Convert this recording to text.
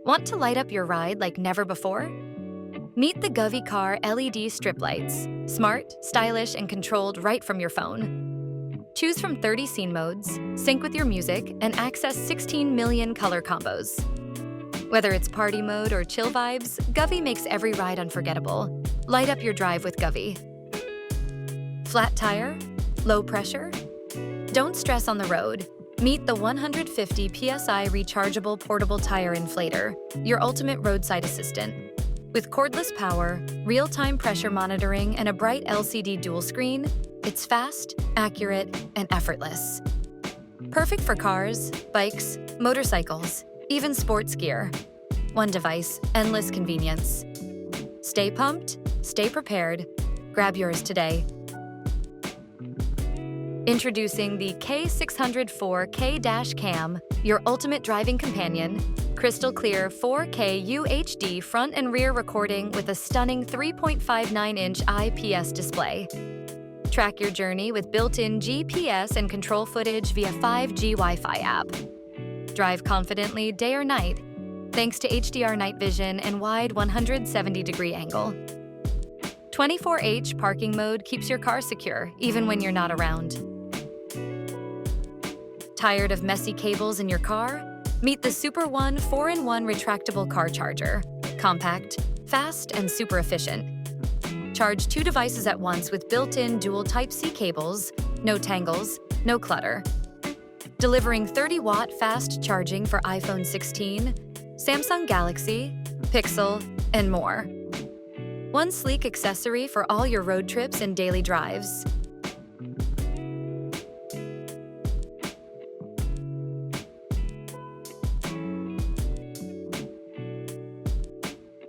Want to light up your ride like never before? Meet the Govee Car LED strip lights. Smart, stylish, and controlled right from your phone. Choose from 30 scene modes, sync with your music, and access 16 million color combos. Whether it's party mode or chill vibes, Govee makes every ride unforgettable. Light up your drive with Govee. Flat tire? Low pressure? Don't stress on the road. Meet the 150 PSI Rechargeable Portable Tire Inflator, your ultimate roadside assistant. With cordless power, real-time pressure monitoring, and a bright LCD dual screen, it's fast, accurate, and effortless. Perfect for cars, bikes, motorcycles, even sports gear. One device, endless convenience. Stay pumped, stay prepared. Grab yours today. Introducing the K604K Cam, your ultimate driving companion. Crystal clear 4K UHD front and rear recording with a stunning 3.59-inch IPS display. Track your journey with built-in GPS and control footage via 5G Wi-Fi app. Drive confidently day or night, thanks to HDR night vision and wide 170-degree angle. 24H parking mode keeps your car secure, even when you're not around. Tired of messy cables in your car? Meet the Super One 4-in-1 retractable car charger. Compact, fast, and super efficient. Charge 2 devices at once with built-in dual Type-C cables, no tangles, no clutter. Delivering 30-watt fast charging for iPhone 16, Samsung Galaxy, Pixel, and more. One sleek accessory for all your road trips and daily drives.